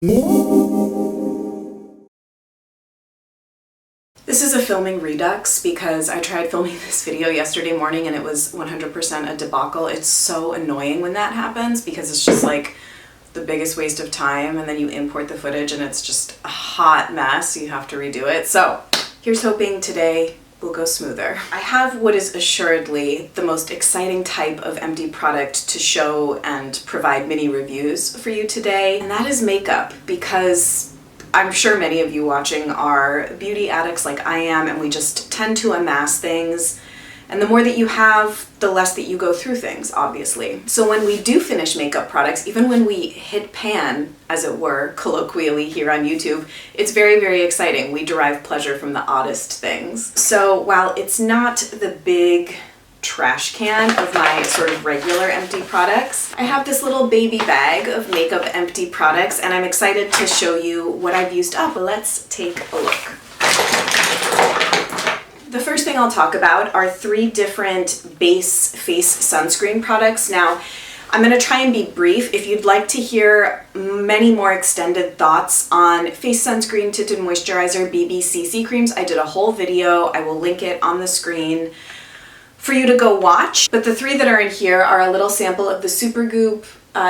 This is a filming redux because I tried filming this video yesterday morning and it was 100% a debacle. It's so annoying when that happens because it's just like the biggest waste of time, and then you import the footage and it's just a hot mess. You have to redo it. So here's hoping today will go smoother. I have what is assuredly the most exciting type of empty product to show and provide mini reviews for you today, and that is makeup, because I'm sure many of you watching are beauty addicts like I am, and we just tend to amass things. And the more that you have, the less that you go through things, obviously. So when we do finish makeup products, even when we hit pan, as it were, colloquially here on YouTube, it's very, very exciting. We derive pleasure from the oddest things. So while it's not the big trash can of my sort of regular empty products, I have this little baby bag of makeup empty products, and I'm excited to show you what I've used up. Let's take a look. The first thing I'll talk about are 3 different base face sunscreen products. Now, I'm going to try and be brief. If you'd like to hear many more extended thoughts on face sunscreen, tinted moisturizer, BB CC creams, I did a whole video. I will link it on the screen for you to go watch. But the 3 that are in here are a little sample of the Supergoop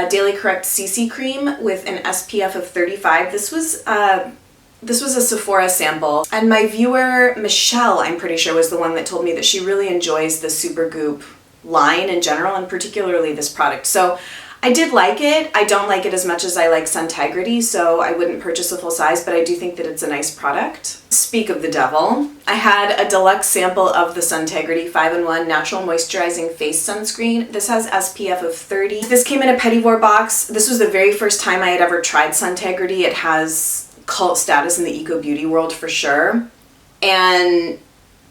Daily Correct CC cream with an SPF of 35. This was a Sephora sample, and my viewer, Michelle, I'm pretty sure, was the one that told me that she really enjoys the Supergoop line in general, and particularly this product. So I did like it. I don't like it as much as I like Suntegrity, so I wouldn't purchase a full size, but I do think that it's a nice product. Speak of the devil, I had a deluxe sample of the Suntegrity 5-in-1 Natural Moisturizing Face Sunscreen. This has SPF of 30. This came in a Pettivore box. This was the very first time I had ever tried Suntegrity. It has cult status in the eco beauty world for sure, and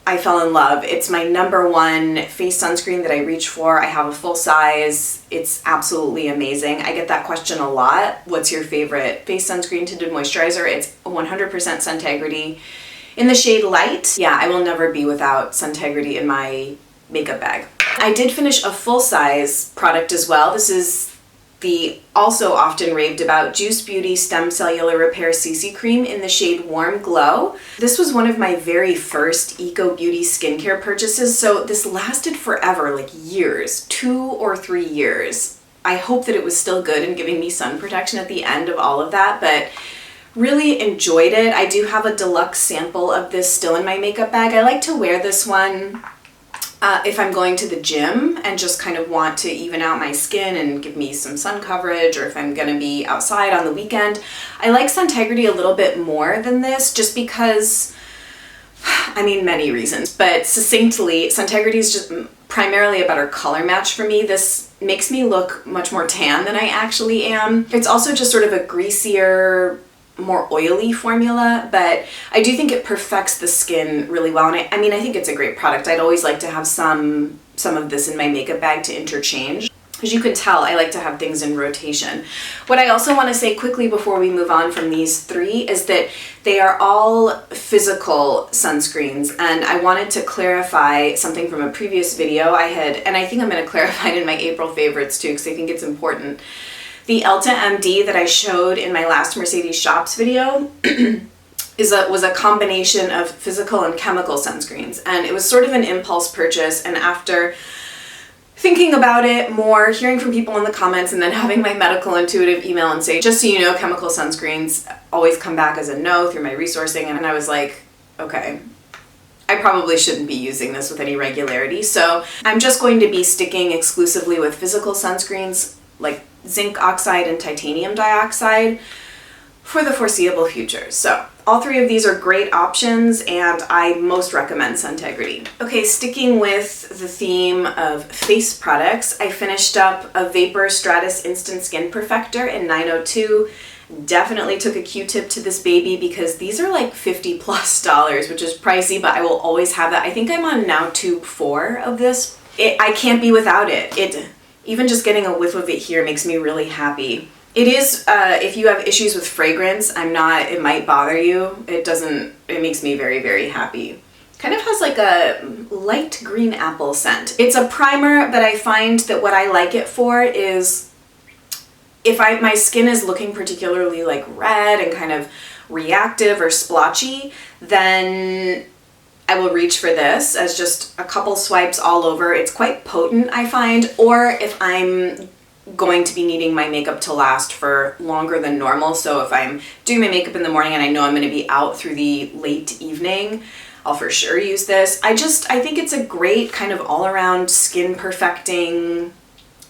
I fell in love. It's my #1 face sunscreen that I reach for. I have a full size. It's absolutely amazing. I get that question a lot. What's your favorite face sunscreen tinted moisturizer? It's 100% Suntegrity in the shade Light. Yeah, I will never be without Suntegrity in my makeup bag. I did finish a full size product as well. This is the also often raved about Juice Beauty Stem Cellular Repair CC Cream in the shade Warm Glow. This was one of my very first eco beauty skincare purchases, so this lasted forever, like years, 2 or 3 years. I hope that it was still good and giving me sun protection at the end of all of that, but really enjoyed it. I do have a deluxe sample of this still in my makeup bag. I like to wear this one if I'm going to the gym and just kind of want to even out my skin and give me some sun coverage, or if I'm gonna be outside on the weekend. I like Suntegrity a little bit more than this just because, I mean, many reasons, but succinctly, Suntegrity is just primarily a better color match for me. This makes me look much more tan than I actually am. It's also just sort of a greasier, more oily formula, but I do think it perfects the skin really well, and I mean, I think it's a great product. I'd always like to have some of this in my makeup bag to interchange. As you can tell, I like to have things in rotation. What I also want to say quickly before we move on from these 3 is that they are all physical sunscreens, and I wanted to clarify something from a previous video I had, and I think I'm going to clarify it in my April favorites too, because I think it's important. The Elta MD that I showed in my last Mercedes Shops video was a combination of physical and chemical sunscreens, and it was sort of an impulse purchase, and after thinking about it more, hearing from people in the comments, and then having my medical intuitive email and say, just so you know, chemical sunscreens always come back as a no through my resourcing, and I was like, okay, I probably shouldn't be using this with any regularity, so I'm just going to be sticking exclusively with physical sunscreens like zinc oxide and titanium dioxide for the foreseeable future. So all 3 of these are great options, and I most recommend Suntegrity. Okay, sticking with the theme of face products, I finished up a Vapor Stratus Instant Skin Perfector in 902. Definitely took a Q-tip to this baby because these are like $50+, which is pricey, but I will always have that. I think I'm on now tube 4 of this. I can't be without it. Even just getting a whiff of it here makes me really happy. It is, if you have issues with fragrance, it might bother you. It makes me very, very happy. Kind of has like a light green apple scent. It's a primer, but I find that what I like it for is if my skin is looking particularly like red and kind of reactive or splotchy, then I will reach for this as just a couple swipes all over. It's quite potent, I find. Or if I'm going to be needing my makeup to last for longer than normal, so if I'm doing my makeup in the morning and I know I'm going to be out through the late evening, I'll for sure use this. I think it's a great kind of all-around skin perfecting,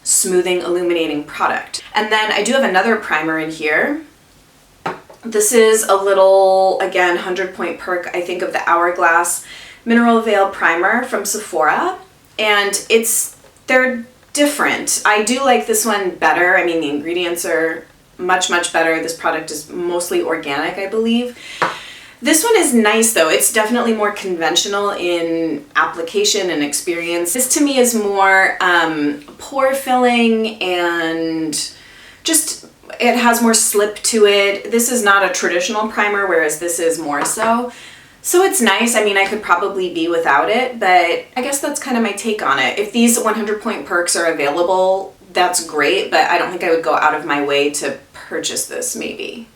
smoothing, illuminating product. And then I do have another primer in here. This is a little, again, 100-point perk, I think, of the Hourglass Mineral Veil Primer from Sephora. And they're different. I do like this one better. I mean, the ingredients are much, much better. This product is mostly organic, I believe. This one is nice though. It's definitely more conventional in application and experience. This to me is more pore filling and just, it has more slip to it. This is not a traditional primer, whereas this is more so. So it's nice. I mean, I could probably be without it, but I guess that's kind of my take on it. If these 100-point perks are available, that's great, but I don't think I would go out of my way to purchase this maybe.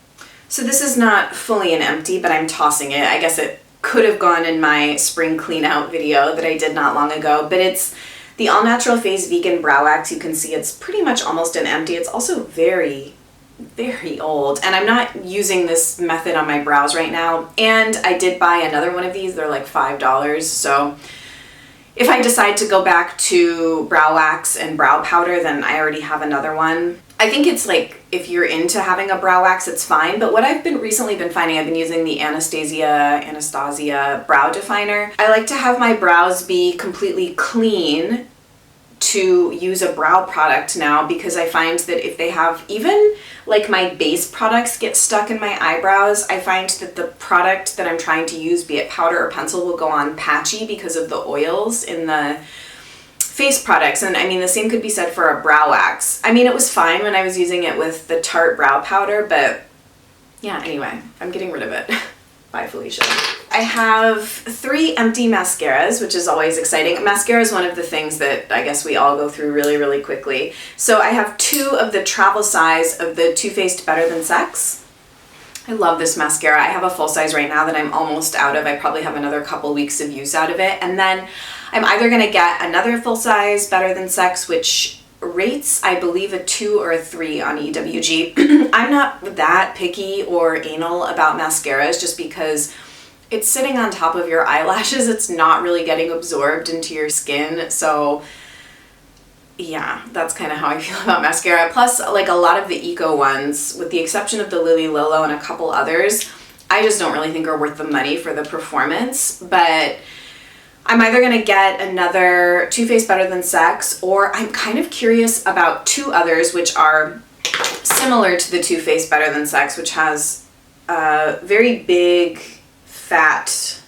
So this is not fully an empty, but I'm tossing it. I guess it could have gone in my spring clean out video that I did not long ago, but it's the All Natural Face Vegan Brow Wax. You can see it's pretty much almost an empty. It's also very, very old, and I'm not using this method on my brows right now. And I did buy another one of these. They're like $5. So if I decide to go back to brow wax and brow powder, then I already have another one. I think it's like, if you're into having a brow wax, it's fine. But what I've recently been finding, I've been using the Anastasia brow definer. I like to have my brows be completely clean to use a brow product now, because I find that if they have, even like my base products get stuck in my eyebrows, I find that the product that I'm trying to use, be it powder or pencil, will go on patchy because of the oils in the face products. And I mean, the same could be said for a brow wax. I mean, it was fine when I was using it with the Tarte brow powder, but yeah, anyway, I'm getting rid of it. Bye, Felicia. I have 3 empty mascaras, which is always exciting. Mascara is one of the things that I guess we all go through really, really quickly. So I have 2 of the travel size of the Too Faced Better Than Sex. I love this mascara. I have a full size right now that I'm almost out of. I probably have another couple weeks of use out of it. And then I'm either gonna get another full size Better Than Sex, which rates, I believe, a 2 or a 3 on EWG. I'm not that picky or anal about mascaras, just because it's sitting on top of your eyelashes. It's not really getting absorbed into your skin. So yeah, that's kind of how I feel about mascara. Plus, like a lot of the eco ones, with the exception of the Lily Lolo and a couple others, I just don't really think are worth the money for the performance. But I'm either going to get another Too Faced Better Than Sex, or I'm kind of curious about 2 others which are similar to the Too Faced Better Than Sex, which has a very big, fat,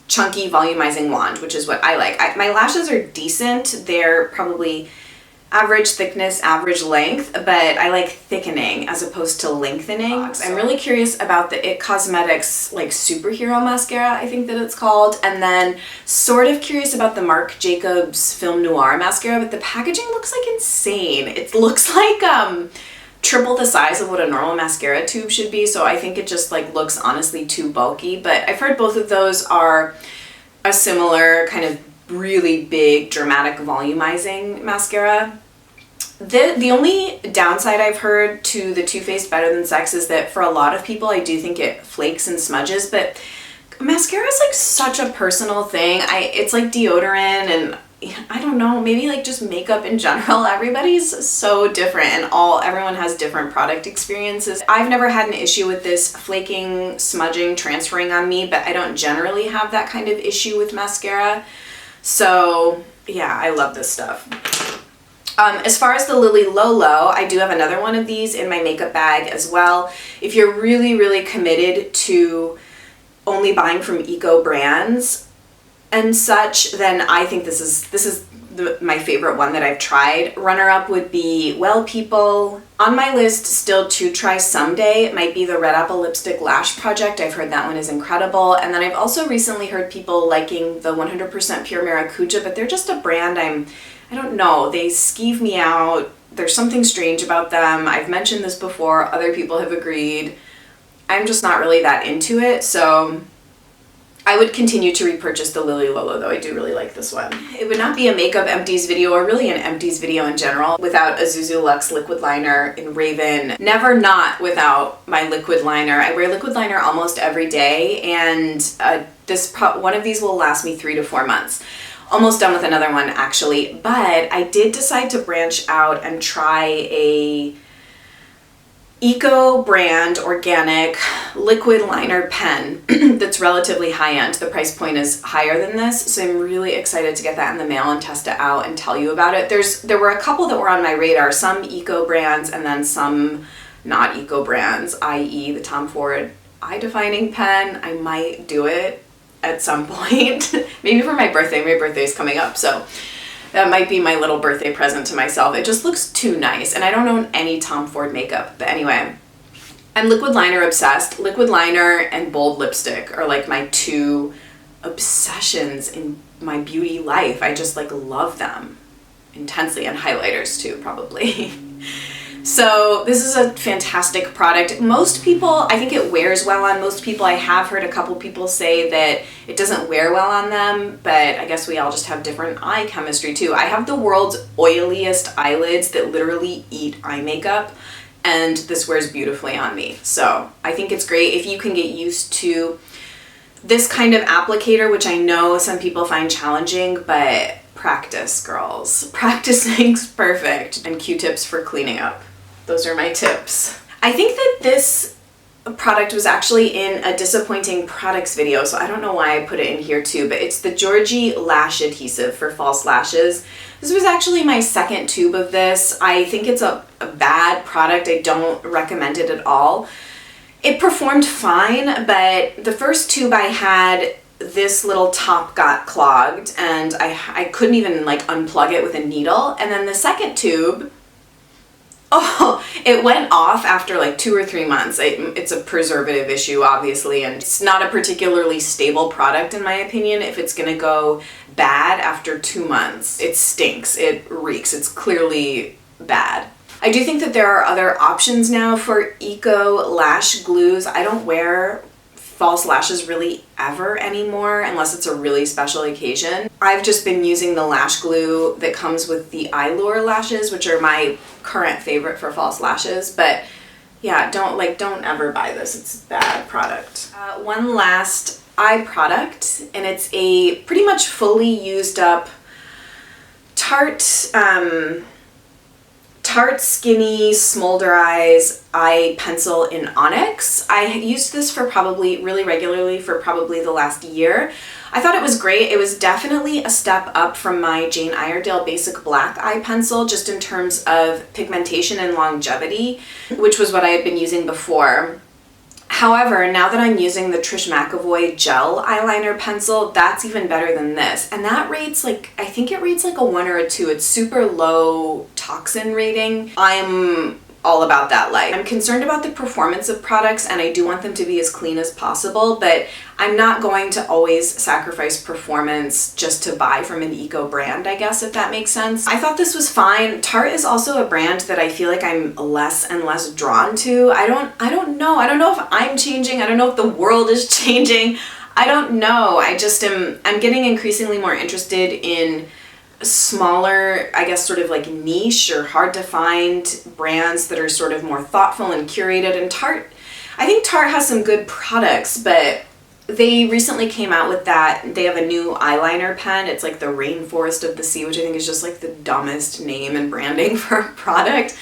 chunky volumizing wand, which is what I like. My lashes are decent. They're probably average thickness, average length, but I like thickening as opposed to lengthening. I'm really curious about the IT Cosmetics like superhero mascara, I think that it's called, and then sort of curious about the Marc Jacobs Film Noir mascara, but the packaging looks like insane. It looks like triple the size of what a normal mascara tube should be, so I think it just like looks honestly too bulky. But I've heard both of those are a similar kind of really big dramatic volumizing mascara. The only downside I've heard to the Too Faced Better Than Sex is that for a lot of people, I do think it flakes and smudges, but mascara is like such a personal thing. It's like deodorant, and I don't know, maybe like just makeup in general. Everybody's so different, and everyone has different product experiences. I've never had an issue with this flaking, smudging, transferring on me, but I don't generally have that kind of issue with mascara. So yeah, I love this stuff. As far as the Lily Lolo, I do have another one of these in my makeup bag as well. If you're really, really committed to only buying from eco brands and such, then I think this is my favorite one that I've tried. Runner-up would be Well People. On my list still to try someday might be the Red Apple Lipstick Lash Project. I've heard that one is incredible. And then I've also recently heard people liking the 100% Pure Maracuja, but they're just a brand I don't know. They skeeve me out. There's something strange about them. I've mentioned this before, other people have agreed. I'm just not really that into it, so I would continue to repurchase the Lily Lolo, though I do really like this one. It would not be a makeup empties video, or really an empties video in general, without a Zuzu Luxe liquid liner in Raven. Never not without my liquid liner. I wear liquid liner almost every day, and one of these will last me 3 to 4 months. Almost done with another one, actually, but I did decide to branch out and try a eco brand organic liquid liner pen that's relatively high-end. The price point is higher than this, so I'm really excited to get that in the mail and test it out and tell you about it. There were a couple that were on my radar, some eco brands and then some not eco brands, i.e. the Tom Ford eye defining pen. I might do it at some point, maybe for my birthday. My birthday's coming up, so that might be my little birthday present to myself. It just looks too nice, and I don't own any Tom Ford makeup, but anyway, I'm liquid liner obsessed. Liquid liner and bold lipstick are like my 2 obsessions in my beauty life. I just like love them intensely, and highlighters too, probably. So this is a fantastic product. Most people, I think it wears well on most people. I have heard a couple people say that it doesn't wear well on them, but I guess we all just have different eye chemistry too. I have the world's oiliest eyelids that literally eat eye makeup, and this wears beautifully on me. So I think it's great if you can get used to this kind of applicator, which I know some people find challenging, but practice, girls. Practice makes perfect. And Q-tips for cleaning up. Those are my tips. I think that this product was actually in a disappointing products video, so I don't know why I put it in here too, but it's the Georgie Lash Adhesive for false lashes. This was actually my second tube of this. I think it's a bad product. I don't recommend it at all. It performed fine, but the first tube I had, this little top got clogged and I couldn't even like unplug it with a needle. And then the second tube, it went off after like 2 or 3 months. It's a preservative issue, obviously, and it's not a particularly stable product in my opinion. If it's gonna go bad after 2 months, it stinks, it reeks, it's clearly bad. I do think that there are other options now for eco lash glues. I don't wear false lashes really ever anymore unless it's a really special occasion. I've just been using the lash glue that comes with the Eyelure lashes, which are my current favorite for false lashes, but yeah, don't ever buy this. It's a bad product. One last eye product, and it's a pretty much fully used up Tarte Skinny Smolder Eyes eye pencil in Onyx. I used this for really regularly for probably the last year. I thought it was great. It was definitely a step up from my Jane Iredale Basic Black eye pencil, just in terms of pigmentation and longevity, which was what I had been using before. However, now that I'm using the Trish McEvoy gel eyeliner pencil, that's even better than this. And that rates like, I think it rates like a 1 or a 2. It's super low toxin rating. I'm all about that life. I'm concerned about the performance of products, and I do want them to be as clean as possible, but I'm not going to always sacrifice performance just to buy from an eco brand, I guess, if that makes sense. I thought this was fine. Tarte is also a brand that I feel like I'm less and less drawn to. I don't know. I don't know if I'm changing. I don't know if the world is changing. I don't know. I'm getting increasingly more interested in smaller, I guess, sort of like niche or hard to find brands that are sort of more thoughtful and curated. And Tarte, I think Tarte has some good products, but they recently came out with that. They have a new eyeliner pen. It's like the Rainforest of the Sea, which I think is just like the dumbest name and branding for a product.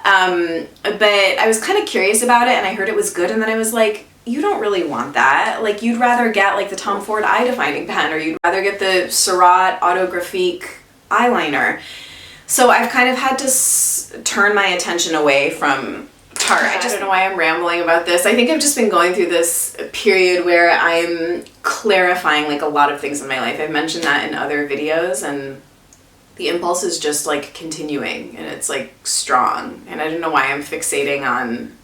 But I was kind of curious about it, and I heard it was good, and then I was like, you don't really want that. Like, you'd rather get like the Tom Ford eye defining pen, or you'd rather get the Surratt Autographique eyeliner. So I've kind of had to turn my attention away from Tarte. I don't know why I'm rambling about this. I think I've just been going through this period where I'm clarifying like a lot of things in my life. I've mentioned that in other videos, and the impulse is just like continuing, and it's like strong. And I don't know why I'm fixating on,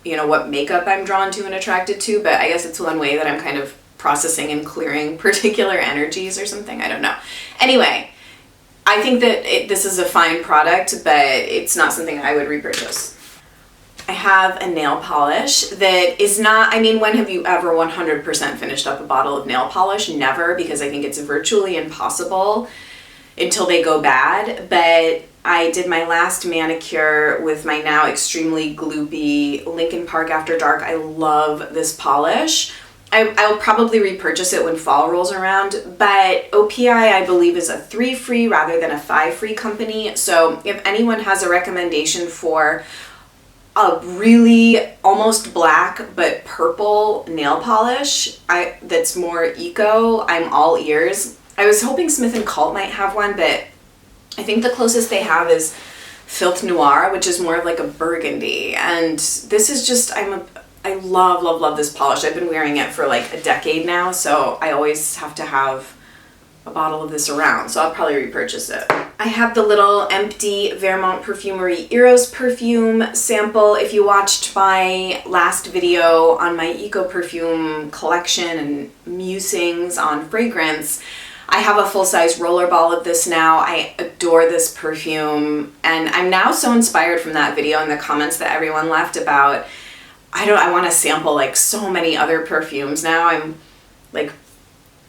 you know, what makeup I'm drawn to and attracted to, but I guess it's one way that I'm kind of processing and clearing particular energies or something. I don't know. Anyway, I think that this is a fine product, but it's not something I would repurchase. I have a nail polish that is not, I mean, when have you ever 100% finished up a bottle of nail polish? Never, because I think it's virtually impossible until they go bad. But I did my last manicure with my now extremely gloopy Lincoln Park After Dark. I love this polish. I'll probably repurchase it when fall rolls around, but OPI, I believe, is a 3 free rather than a 5 free company. So if anyone has a recommendation for a really almost black but purple nail polish that's more eco, I'm all ears. I was hoping Smith & Cult might have one, but I think the closest they have is Filth Noir, which is more of like a burgundy. And this is just, I love, love, love this polish. I've been wearing it for like a decade now, so I always have to have a bottle of this around, so I'll probably repurchase it. I have the little empty Vermont Perfumery Eros perfume sample. If you watched my last video on my eco perfume collection and musings on fragrance, I have a full-size roller ball of this now. I adore this perfume, and I'm now so inspired from that video and the comments that everyone left about, I want to sample like so many other perfumes now. I'm like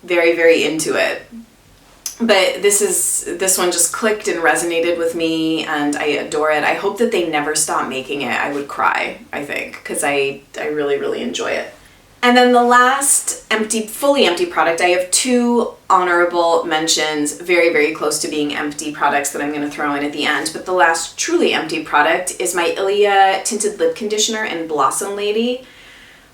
very, very into it. But this one just clicked and resonated with me, and I adore it. I hope that they never stop making it. I would cry, I think, because I really, really enjoy it. And then the last fully empty product, I have 2 honorable mentions, very, very close to being empty products that I'm going to throw in at the end. But the last truly empty product is my Ilia Tinted Lip Conditioner in Blossom Lady.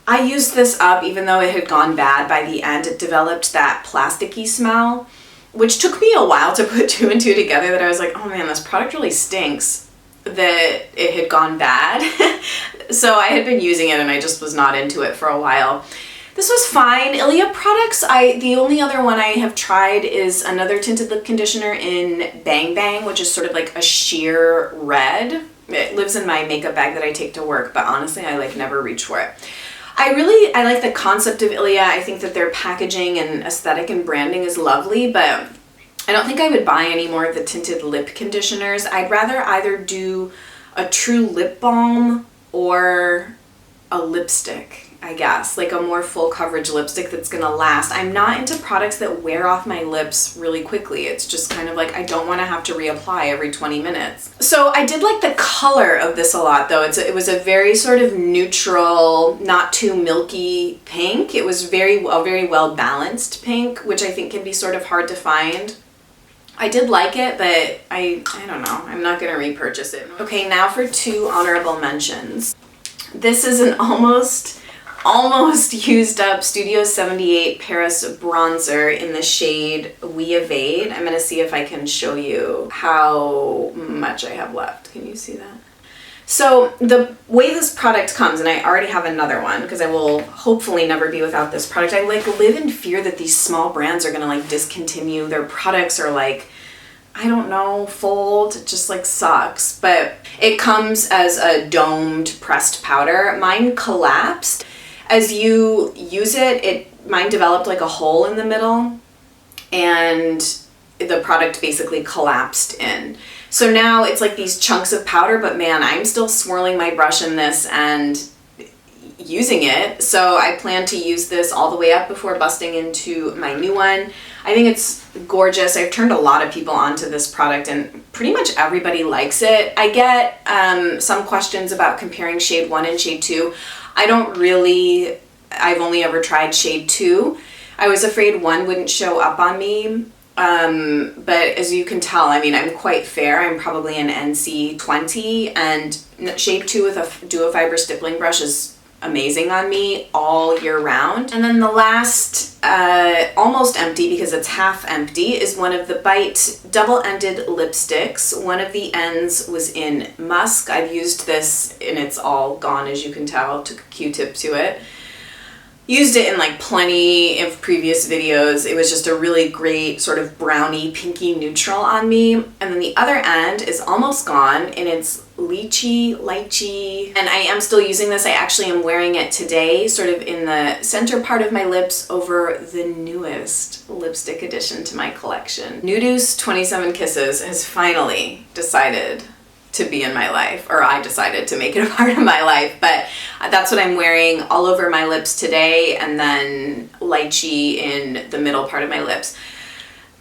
I used this up even though it had gone bad by the end. It developed that plasticky smell, which took me a while to put 2 and 2 together, that I was like, oh man, this product really stinks, that it had gone bad. So I had been using it and I just was not into it for a while. This was fine. Ilia products, the only other one I have tried is another tinted lip conditioner in Bang Bang, which is sort of like a sheer red. It lives in my makeup bag that I take to work, but honestly, I like never reach for it. I like the concept of Ilia. I think that their packaging and aesthetic and branding is lovely, but I don't think I would buy any more of the tinted lip conditioners. I'd rather either do a true lip balm or a lipstick, I guess, like a more full coverage lipstick that's gonna last. I'm not into products that wear off my lips really quickly. It's just kind of like, I don't wanna have to reapply every 20 minutes. So I did like the color of this a lot though. It was a very sort of neutral, not too milky pink. It was a very well balanced pink, which I think can be sort of hard to find. I did like it, but I don't know. I'm not gonna repurchase it. Okay, now for 2 honorable mentions. This is an almost used up Studio 78 Paris bronzer in the shade We Evade. I'm gonna see if I can show you how much I have left. Can you see that? So the way this product comes, and I already have another one because I will hopefully never be without this product. I like live in fear that these small brands are gonna like discontinue their products or like, I don't know, fold. It just like sucks. But it comes as a domed pressed powder. Mine collapsed. As you use it, mine developed like a hole in the middle and the product basically collapsed in. So now it's like these chunks of powder, but man, I'm still swirling my brush in this and using it. So I plan to use this all the way up before busting into my new one. I think it's gorgeous. I've turned a lot of people onto this product and pretty much everybody likes it. I get some questions about comparing shade 1 and shade 2. I've only ever tried shade 2. I was afraid 1 wouldn't show up on me. But as you can tell, I mean, I'm quite fair. I'm probably an NC 20, and shade 2 with a duofiber stippling brush is amazing on me all year round. And then the last, almost empty because it's half empty, is one of the Bite double-ended lipsticks. One of the ends was in Musk. I've used this and it's all gone, as you can tell. Took a Q-tip to it. Used it in like plenty of previous videos. It was just a really great sort of browny, pinky neutral on me. And then the other end is almost gone, and it's Lychee, and I am still using this. I actually am wearing it today, sort of in the center part of my lips over the newest lipstick addition to my collection. Nudus 27 Kisses has finally decided to be in my life, or I decided to make it a part of my life, but that's what I'm wearing all over my lips today, and then Lychee in the middle part of my lips.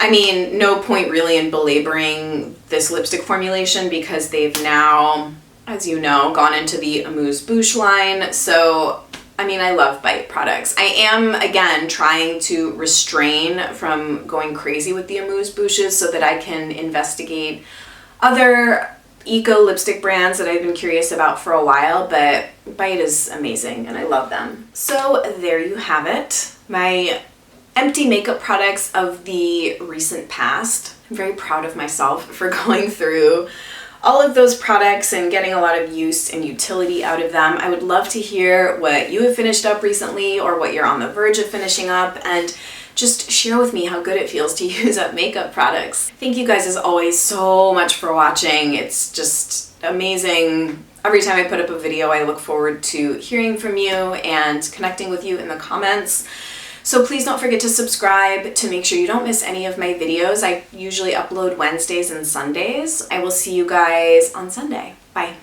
I mean, no point really in belaboring this lipstick formulation because they've now, as you know, gone into the amuse-bouche line. So, I mean, I love Bite products. I am, again, trying to restrain from going crazy with the amuse-bouches so that I can investigate other eco lipstick brands that I've been curious about for a while, but Bite is amazing and I love them. So there you have it. My empty makeup products of the recent past. I'm very proud of myself for going through all of those products and getting a lot of use and utility out of them. I would love to hear what you have finished up recently or what you're on the verge of finishing up, and just share with me how good it feels to use up makeup products. Thank you guys as always so much for watching. It's just amazing. Every time I put up a video, I look forward to hearing from you and connecting with you in the comments. So please don't forget to subscribe to make sure you don't miss any of my videos. I usually upload Wednesdays and Sundays. I will see you guys on Sunday. Bye.